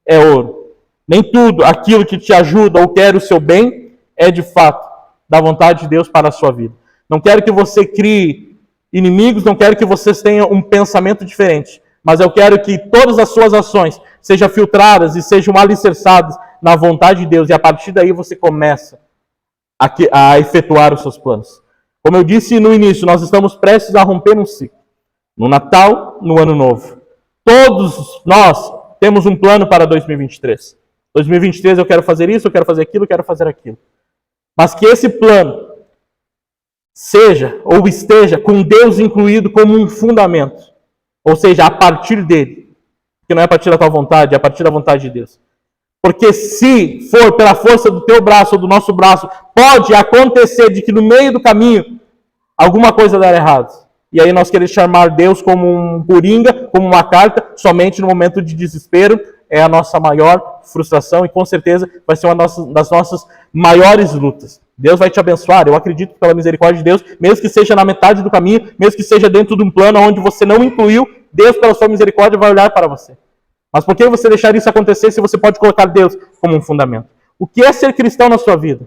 é ouro. Nem tudo aquilo que te ajuda ou quer o seu bem é, de fato, da vontade de Deus para a sua vida. Não quero que você crie inimigos, não quero que vocês tenham um pensamento diferente, mas eu quero que todas as suas ações sejam filtradas e sejam alicerçadas na vontade de Deus, e a partir daí você começa a efetuar os seus planos. Como eu disse no início, nós estamos prestes a romper um ciclo. No Natal, no Ano Novo. Todos nós temos um plano para 2023. 2023 eu quero fazer isso, eu quero fazer aquilo, eu quero fazer aquilo. Mas que esse plano seja ou esteja com Deus incluído como um fundamento. Ou seja, a partir dele. Que não é a partir da tua vontade, é a partir da vontade de Deus. Porque se for pela força do teu braço ou do nosso braço, pode acontecer de que no meio do caminho alguma coisa dar errado. E aí nós queremos chamar Deus como um coringa, como uma carta, somente no momento de desespero, é a nossa maior frustração e com certeza vai ser uma das nossas maiores lutas. Deus vai te abençoar, eu acredito pela misericórdia de Deus, mesmo que seja na metade do caminho, mesmo que seja dentro de um plano onde você não incluiu, Deus pela sua misericórdia vai olhar para você. Mas por que você deixar isso acontecer se você pode colocar Deus como um fundamento? O que é ser cristão na sua vida?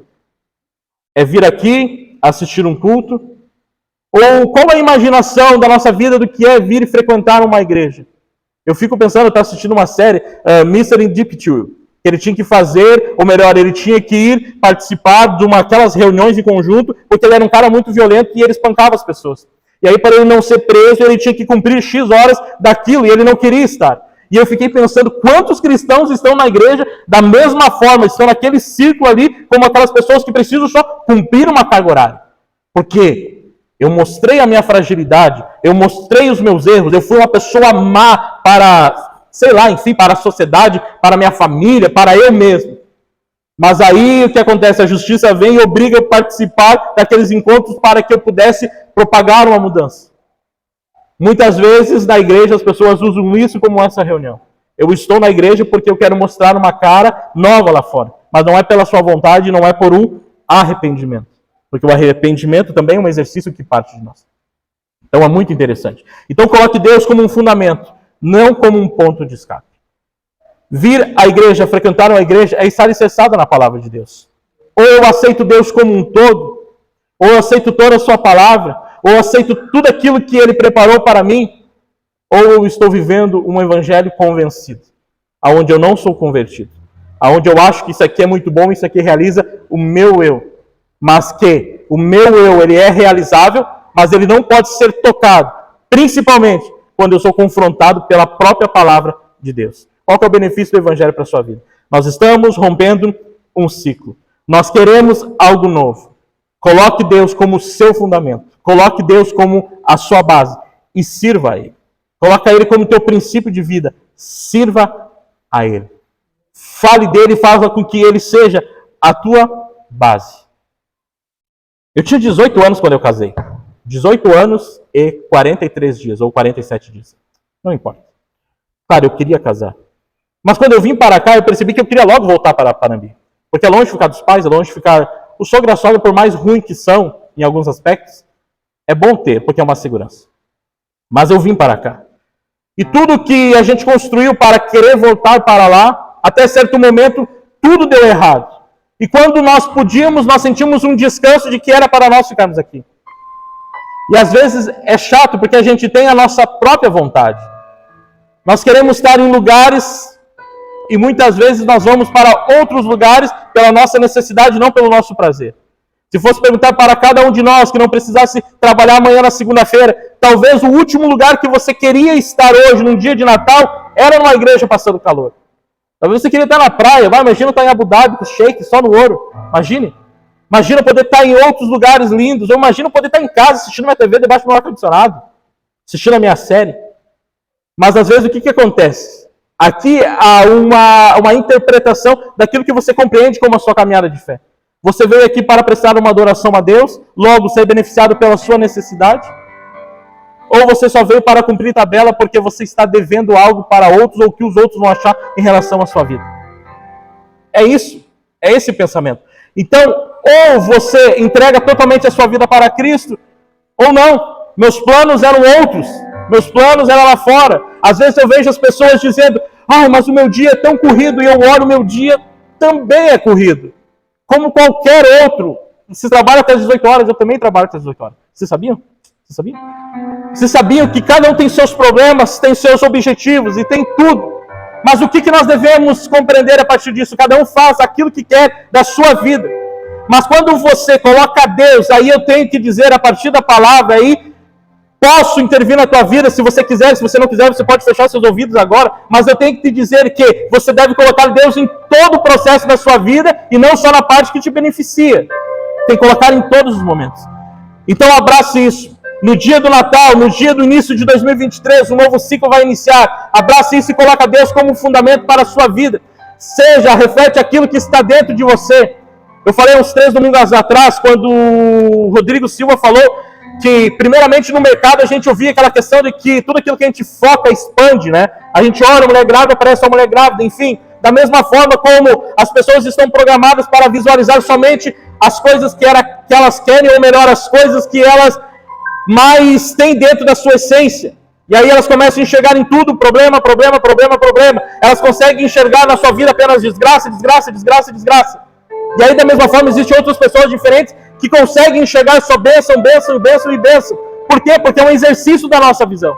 É vir aqui, assistir um culto? Ou qual a imaginação da nossa vida do que é vir e frequentar uma igreja? Eu fico pensando, eu estava assistindo uma série, Mr. Indictable, que ele tinha que fazer, ou melhor, ele tinha que ir participar de aquelas reuniões em conjunto, porque ele era um cara muito violento e ele espancava as pessoas. E aí, para ele não ser preso, ele tinha que cumprir X horas daquilo, e ele não queria estar. E eu fiquei pensando, quantos cristãos estão na igreja da mesma forma, estão naquele círculo ali, como aquelas pessoas que precisam só cumprir uma carga horária. Porque eu mostrei a minha fragilidade, eu mostrei os meus erros, eu fui uma pessoa má para, sei lá, enfim, para a sociedade, para a minha família, para eu mesmo. Mas aí o que acontece? A justiça vem e obriga eu a participar daqueles encontros para que eu pudesse propagar uma mudança. Muitas vezes na igreja as pessoas usam isso como essa reunião. Eu estou na igreja porque eu quero mostrar uma cara nova lá fora. Mas não é pela sua vontade, não é por um arrependimento. Porque o arrependimento também é um exercício que parte de nós. Então é muito interessante. Então coloque Deus como um fundamento, não como um ponto de escape. Vir à igreja, frequentar uma igreja, é estar alicerçado na palavra de Deus. Ou eu aceito Deus como um todo, ou eu aceito toda a sua palavra, ou eu aceito tudo aquilo que Ele preparou para mim, ou eu estou vivendo um evangelho convencido, aonde eu não sou convertido, aonde eu acho que isso aqui é muito bom, isso aqui realiza o meu eu, mas que o meu eu ele é realizável, mas ele não pode ser tocado, principalmente quando eu sou confrontado pela própria palavra de Deus. Qual que é o benefício do evangelho para a sua vida? Nós estamos rompendo um ciclo. Nós queremos algo novo. Coloque Deus como seu fundamento. Coloque Deus como a sua base. E sirva a Ele. Coloque Ele como teu princípio de vida. Sirva a Ele. Fale dele e faça com que Ele seja a tua base. Eu tinha 18 anos quando eu casei. 18 anos e 43 dias, ou 47 dias. Não importa. Cara, eu queria casar. Mas quando eu vim para cá, eu percebi que eu queria logo voltar para Panambi. Porque é longe de ficar dos pais, é longe de ficar... O sogro e a sogra, por mais ruim que são, em alguns aspectos, é bom ter, porque é uma segurança. Mas eu vim para cá. E tudo que a gente construiu para querer voltar para lá, até certo momento, tudo deu errado. E quando nós podíamos, nós sentimos um descanso de que era para nós ficarmos aqui. E às vezes é chato, porque a gente tem a nossa própria vontade. Nós queremos estar em lugares... E muitas vezes nós vamos para outros lugares pela nossa necessidade, não pelo nosso prazer. Se fosse perguntar para cada um de nós que não precisasse trabalhar amanhã na segunda-feira, talvez o último lugar que você queria estar hoje, num dia de Natal, era numa igreja passando calor. Talvez você queria estar na praia, imagina estar em Abu Dhabi, com shake, só no ouro. Imagine. Imagina poder estar em outros lugares lindos, ou imagina poder estar em casa assistindo minha TV debaixo do meu ar-condicionado, assistindo a minha série. Mas às vezes o que acontece? Aqui há uma interpretação daquilo que você compreende como a sua caminhada de fé. Você veio aqui para prestar uma adoração a Deus, logo ser beneficiado pela sua necessidade? Ou você só veio para cumprir tabela porque você está devendo algo para outros ou que os outros vão achar em relação à sua vida? É isso, é esse pensamento. Então, ou você entrega totalmente a sua vida para Cristo, ou não. Meus planos eram outros. Meus planos eram lá fora. Às vezes eu vejo as pessoas dizendo, mas o meu dia é tão corrido, e eu olho, o meu dia também é corrido. Como qualquer outro. Você trabalha até as 18 horas, eu também trabalho até as 18 horas. Vocês sabiam? Vocês sabiam? Vocês sabiam que cada um tem seus problemas, tem seus objetivos e tem tudo. Mas o que nós devemos compreender a partir disso? Cada um faz aquilo que quer da sua vida. Mas quando você coloca Deus, aí eu tenho que dizer a partir da palavra aí, posso intervir na tua vida se você quiser, se você não quiser, você pode fechar seus ouvidos agora, mas eu tenho que te dizer que você deve colocar Deus em todo o processo da sua vida e não só na parte que te beneficia. Tem que colocar em todos os momentos. Então abrace isso. No dia do Natal, no dia do início de 2023, um novo ciclo vai iniciar. Abrace isso e coloca Deus como fundamento para a sua vida. Reflete aquilo que está dentro de você. Eu falei uns 3 domingos atrás, quando o Rodrigo Silva falou que, primeiramente, no mercado a gente ouvia aquela questão de que tudo aquilo que a gente foca expande, né? A gente olha, a mulher grávida, aparece a mulher grávida, enfim. Da mesma forma como as pessoas estão programadas para visualizar somente as coisas que elas querem, ou melhor, as coisas que elas mais têm dentro da sua essência. E aí elas começam a enxergar em tudo problema. Elas conseguem enxergar na sua vida apenas desgraça. E aí, da mesma forma, existem outras pessoas diferentes que conseguem enxergar só bênção. Por quê? Porque é um exercício da nossa visão.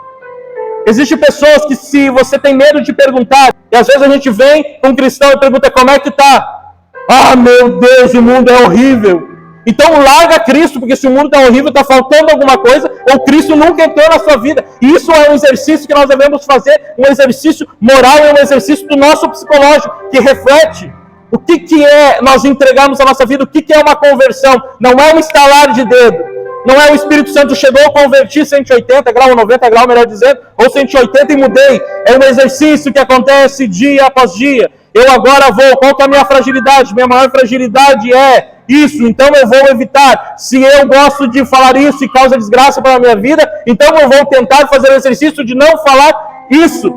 Existem pessoas que, se você tem medo de perguntar, e às vezes a gente vem com um cristão e pergunta como é que tá? Ah, meu Deus, o mundo é horrível. Então larga Cristo, porque se o mundo está horrível, está faltando alguma coisa, ou Cristo nunca entrou na sua vida. E isso é um exercício que nós devemos fazer, um exercício moral, é um exercício do nosso psicológico, que reflete o que é nós entregarmos a nossa vida, o que é uma conversão. Não é um estalar de dedo, não é o Espírito Santo chegou a convertir 180 graus, 90 graus, melhor dizendo, ou 180 e mudei. É um exercício que acontece dia após dia. Eu agora vou, qual que é a minha fragilidade? Minha maior fragilidade é isso, então eu vou evitar. Se eu gosto de falar isso e causa desgraça para a minha vida, então eu vou tentar fazer o exercício de não falar isso.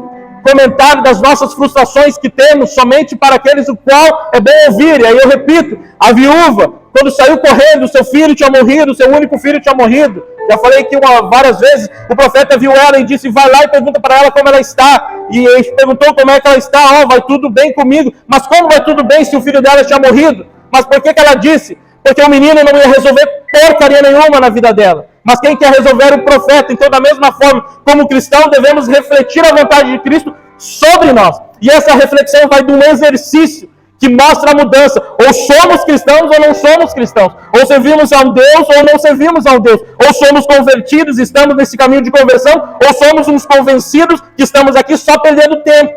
Comentar das nossas frustrações que temos somente para aqueles o qual é bom ouvir. E aí eu repito, a viúva, quando saiu correndo, seu filho tinha morrido, seu único filho tinha morrido. Já falei aqui várias vezes, o profeta viu ela e disse, vai lá e pergunta para ela como ela está. E ele perguntou como é que ela está, vai tudo bem comigo. Mas como vai tudo bem se o filho dela tinha morrido? Mas por que ela disse? Porque o menino não ia resolver porcaria nenhuma na vida dela. Mas quem quer resolver é o profeta. Então, da mesma forma, como cristão, devemos refletir a vontade de Cristo sobre nós. E essa reflexão vai de um exercício que mostra a mudança. Ou somos cristãos ou não somos cristãos. Ou servimos a um Deus ou não servimos a um Deus. Ou somos convertidos e estamos nesse caminho de conversão. Ou somos uns convencidos que estamos aqui só perdendo tempo.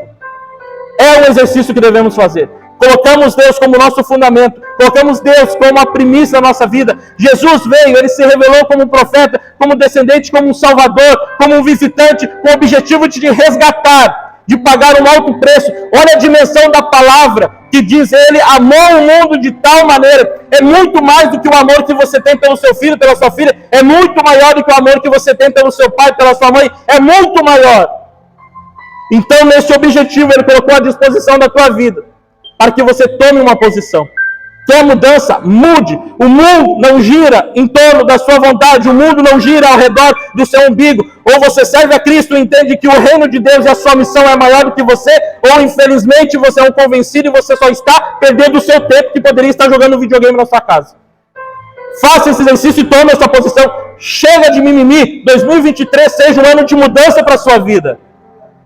É um exercício que devemos fazer. Colocamos Deus como nosso fundamento. Colocamos Deus como a primícia da nossa vida. Jesus veio, Ele se revelou como um profeta, como um descendente, como um salvador, como um visitante, com o objetivo de te resgatar, de pagar um alto preço. Olha a dimensão da palavra que diz Ele amou o mundo de tal maneira. É muito mais do que o amor que você tem pelo seu filho, pela sua filha. É muito maior do que o amor que você tem pelo seu pai, pela sua mãe. É muito maior. Então, nesse objetivo, Ele colocou à disposição da tua vida, para que você tome uma posição. Quer mudança? Mude. O mundo não gira em torno da sua vontade. O mundo não gira ao redor do seu umbigo. Ou você serve a Cristo e entende que o reino de Deus e a sua missão é maior do que você, ou infelizmente você é um convencido e você só está perdendo o seu tempo que poderia estar jogando videogame na sua casa. Faça esse exercício e tome essa posição. Chega de mimimi. 2023 seja um ano de mudança para a sua vida.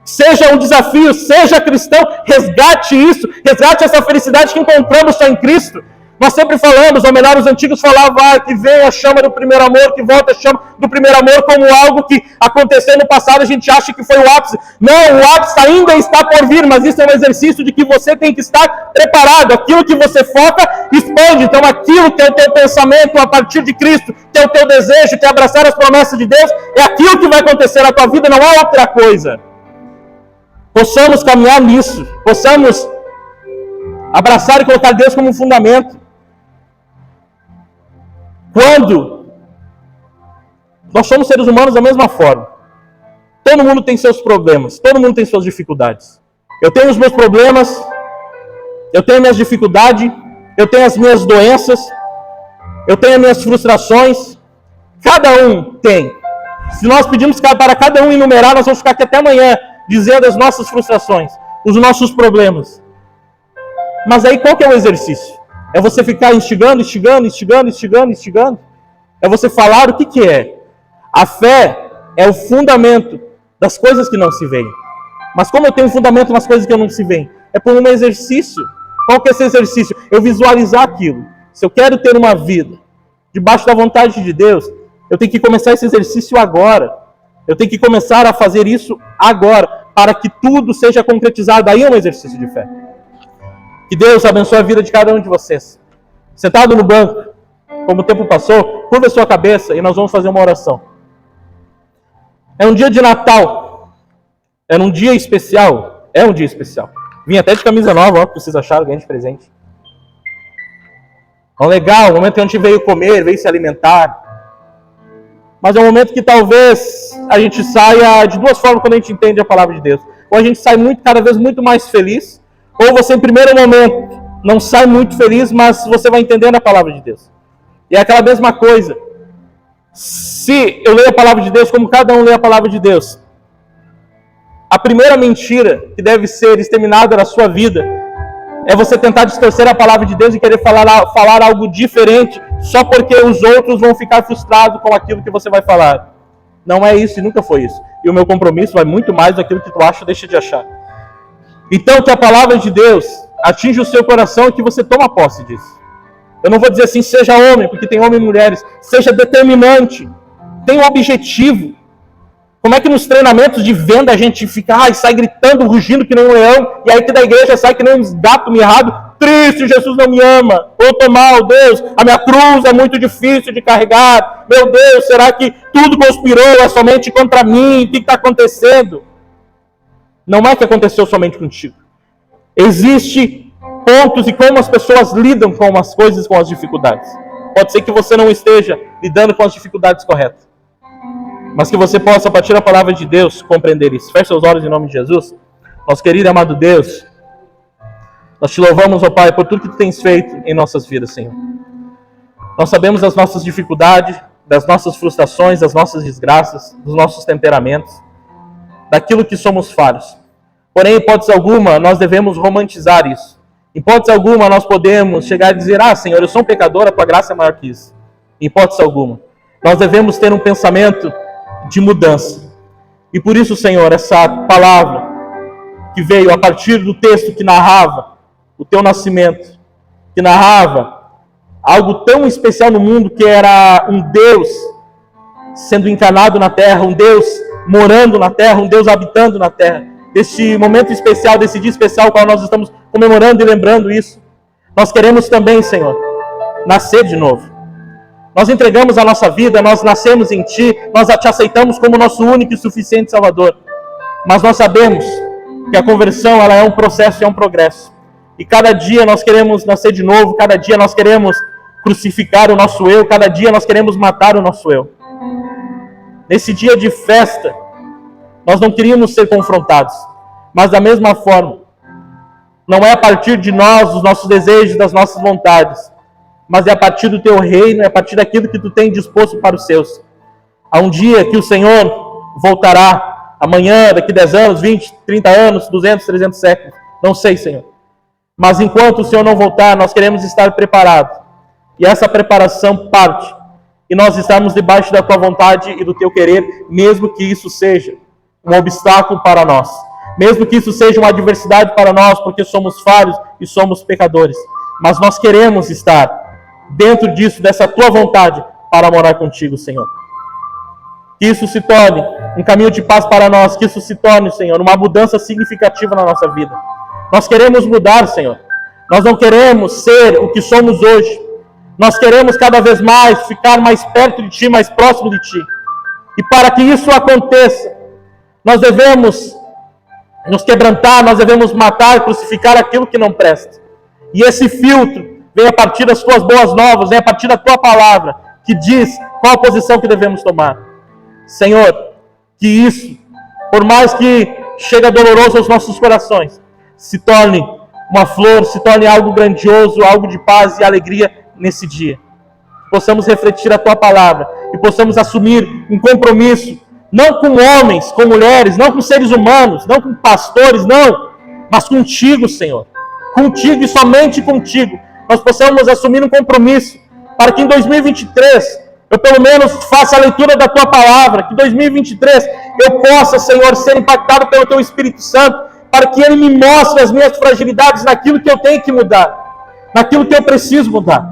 Seja um desafio, seja cristão, resgate isso, resgate essa felicidade que encontramos só em Cristo. Nós sempre falamos, ou melhor, os antigos falavam que vem a chama do primeiro amor, que volta a chama do primeiro amor, como algo que aconteceu no passado, a gente acha que foi o ápice. Não, o ápice ainda está por vir, mas isso é um exercício de que você tem que estar preparado. Aquilo que você foca, expande. Então aquilo que é o teu pensamento a partir de Cristo, que é o teu desejo, que é abraçar as promessas de Deus, é aquilo que vai acontecer na tua vida, não é outra coisa. Possamos caminhar nisso, possamos abraçar e colocar Deus como um fundamento. Quando nós somos seres humanos da mesma forma, todo mundo tem seus problemas, todo mundo tem suas dificuldades. Eu tenho os meus problemas, eu tenho minhas dificuldades, eu tenho as minhas doenças, eu tenho as minhas frustrações, cada um tem. Se nós pedirmos para cada um enumerar, nós vamos ficar aqui até amanhã, dizendo as nossas frustrações, os nossos problemas. Mas aí qual que é o exercício? É você ficar instigando? É você falar o que é? A fé é o fundamento das coisas que não se veem. Mas como eu tenho um fundamento nas coisas que não se veem? É por um exercício. Qual que é esse exercício? Eu visualizar aquilo. Se eu quero ter uma vida debaixo da vontade de Deus, eu tenho que começar esse exercício agora. Eu tenho que começar a fazer isso agora, para que tudo seja concretizado. Aí é um exercício de fé. Que Deus abençoe a vida de cada um de vocês. Sentado no banco, como o tempo passou, curva a sua cabeça e nós vamos fazer uma oração. É um dia de Natal. É um dia especial. É um dia especial. Vim até de camisa nova, ó, que vocês acharam, ganhei de presente. É um legal, um momento que a gente veio comer, veio se alimentar. Mas é um momento que talvez a gente saia de duas formas quando a gente entende a palavra de Deus. Ou a gente sai cada vez muito mais feliz, ou você em primeiro momento não sai muito feliz, mas você vai entendendo a palavra de Deus. E é aquela mesma coisa. Se eu leio a palavra de Deus como cada um lê a palavra de Deus, a primeira mentira que deve ser exterminada na sua vida é você tentar distorcer a palavra de Deus e querer falar algo diferente só porque os outros vão ficar frustrados com aquilo que você vai falar. Não é isso e nunca foi isso. E o meu compromisso vai muito mais daquilo que tu acha ou deixa de achar. Então, que a palavra de Deus atinja o seu coração e que você tome posse disso. Eu não vou dizer assim, seja homem, porque tem homens e mulheres. Seja determinante. Tenha um objetivo. Como é que nos treinamentos de venda a gente fica, sai gritando, rugindo que nem um leão, e aí que da igreja sai que nem um gato mirrado, triste, Jesus não me ama, eu tô mal, Deus, a minha cruz é muito difícil de carregar, meu Deus, será que tudo conspirou é somente contra mim? O que está acontecendo? Não é que aconteceu somente contigo. Existem pontos e como as pessoas lidam com as coisas, com as dificuldades. Pode ser que você não esteja lidando com as dificuldades corretas, mas que você possa, a partir da palavra de Deus, compreender isso. Feche seus olhos em nome de Jesus. Nosso querido e amado Deus, nós te louvamos, ó Pai, por tudo que tu tens feito em nossas vidas, Senhor. Nós sabemos das nossas dificuldades, das nossas frustrações, das nossas desgraças, dos nossos temperamentos, daquilo que somos falhos. Porém, em hipótese alguma, nós devemos romantizar isso. Em hipótese alguma, nós podemos chegar e dizer, Senhor, eu sou um pecador, a tua graça é maior que isso. Em hipótese alguma. Nós devemos ter um pensamento de mudança. E por isso, Senhor, essa palavra que veio a partir do texto que narrava o teu nascimento, que narrava algo tão especial no mundo, que era um Deus sendo encarnado na terra, um Deus morando na terra, um Deus habitando na terra. Desse momento especial, desse dia especial, qual nós estamos comemorando e lembrando isso. Nós queremos também, Senhor, nascer de novo. Nós entregamos a nossa vida, nós nascemos em Ti, nós te aceitamos como nosso único e suficiente Salvador. Mas nós sabemos que a conversão, ela é um processo e é um progresso. E cada dia nós queremos nascer de novo, cada dia nós queremos crucificar o nosso eu, cada dia nós queremos matar o nosso eu. Nesse dia de festa, nós não queríamos ser confrontados, mas da mesma forma, não é a partir de nós, dos nossos desejos, das nossas vontades, mas é a partir do teu reino, é a partir daquilo que tu tem disposto para os seus. Há um dia que o Senhor voltará, amanhã, daqui 10 anos, 20, 30 anos, 200, 300 séculos, não sei, Senhor. Mas enquanto o Senhor não voltar, nós queremos estar preparados. E essa preparação parte. E nós estamos debaixo da tua vontade e do teu querer, mesmo que isso seja um obstáculo para nós. Mesmo que isso seja uma adversidade para nós, porque somos falhos e somos pecadores. Mas nós queremos estar dentro disso, dessa tua vontade, para morar contigo, Senhor. Que isso se torne um caminho de paz para nós. Que isso se torne, Senhor, uma mudança significativa na nossa vida. Nós queremos mudar, Senhor. Nós não queremos ser o que somos hoje. Nós queremos cada vez mais ficar mais perto de Ti, mais próximo de Ti. E para que isso aconteça, nós devemos nos quebrantar, nós devemos matar, crucificar aquilo que não presta. E esse filtro vem a partir das Tuas boas novas, vem a partir da Tua palavra, que diz qual a posição que devemos tomar. Senhor, que isso, por mais que chegue doloroso aos nossos corações, se torne uma flor, se torne algo grandioso, algo de paz e alegria nesse dia. Possamos refletir a Tua palavra e possamos assumir um compromisso, não com homens, com mulheres, não com seres humanos, não com pastores, não, mas contigo, Senhor. Contigo e somente contigo. Nós possamos assumir um compromisso para que em 2023 eu pelo menos faça a leitura da Tua palavra, que em 2023 eu possa, Senhor, ser impactado pelo Teu Espírito Santo, para que Ele me mostre as minhas fragilidades naquilo que eu tenho que mudar, naquilo que eu preciso mudar.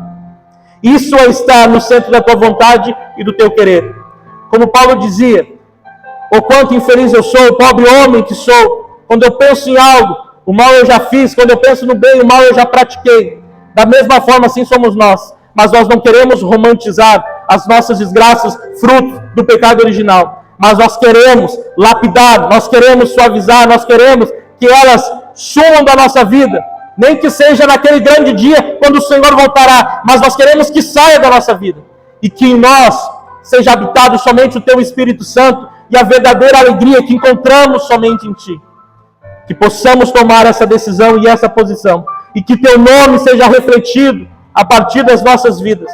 Isso é estar no centro da Tua vontade e do Teu querer. Como Paulo dizia, o quanto infeliz eu sou, pobre homem que sou, quando eu penso em algo, o mal eu já fiz, quando eu penso no bem, o mal eu já pratiquei. Da mesma forma, assim somos nós, mas nós não queremos romantizar as nossas desgraças, fruto do pecado original, mas nós queremos lapidar, nós queremos suavizar, nós queremos que elas sumam da nossa vida, nem que seja naquele grande dia, quando o Senhor voltará, mas nós queremos que saia da nossa vida, e que em nós seja habitado somente o Teu Espírito Santo, e a verdadeira alegria que encontramos somente em Ti. Que possamos tomar essa decisão e essa posição, e que Teu nome seja refletido a partir das nossas vidas,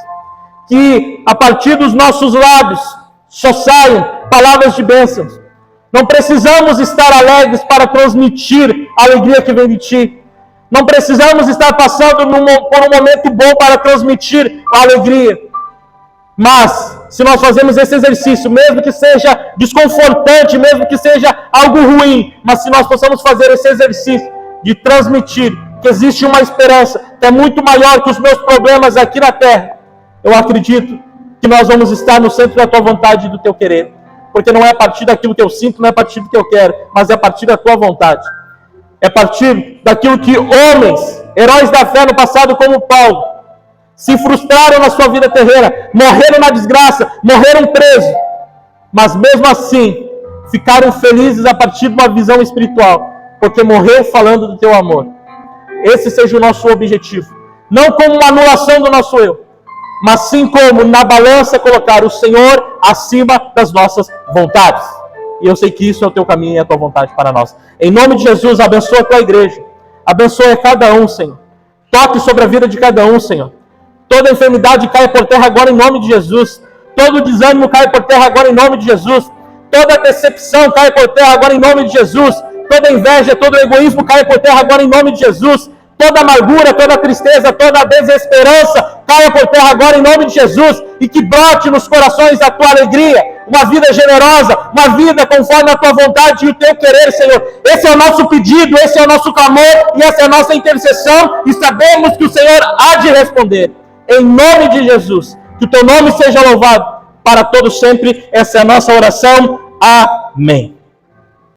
que a partir dos nossos lábios só saiam palavras de bênçãos. Não precisamos estar alegres para transmitir a alegria que vem de Ti. Não precisamos estar passando por um momento bom para transmitir a alegria. Mas se nós fazemos esse exercício, mesmo que seja desconfortante, mesmo que seja algo ruim, mas se nós possamos fazer esse exercício de transmitir que existe uma esperança que é muito maior que os meus problemas aqui na terra, eu acredito que nós vamos estar no centro da tua vontade e do teu querer, porque não é a partir daquilo que eu sinto, não é a partir do que eu quero, mas é a partir da tua vontade. É a partir daquilo que homens, heróis da fé no passado como Paulo, se frustraram na sua vida terrena, morreram na desgraça, morreram presos, mas mesmo assim ficaram felizes a partir de uma visão espiritual, porque morreu falando do teu amor. Esse seja o nosso objetivo, não como uma anulação do nosso eu, mas sim como na balança colocar o Senhor acima das nossas vontades. E eu sei que isso é o teu caminho e a tua vontade para nós. Em nome de Jesus, abençoa a tua igreja. Abençoa cada um, Senhor. Toque sobre a vida de cada um, Senhor. Toda enfermidade cai por terra agora em nome de Jesus. Todo desânimo cai por terra agora em nome de Jesus. Toda decepção cai por terra agora em nome de Jesus. Toda inveja, todo egoísmo cai por terra agora em nome de Jesus. Toda amargura, toda tristeza, toda desesperança caia por terra agora em nome de Jesus. E que brote nos corações a tua alegria, uma vida generosa, uma vida conforme a tua vontade e o teu querer, Senhor. Esse é o nosso pedido, esse é o nosso clamor e essa é a nossa intercessão. E sabemos que o Senhor há de responder. Em nome de Jesus, que o teu nome seja louvado para todos sempre. Essa é a nossa oração. Amém.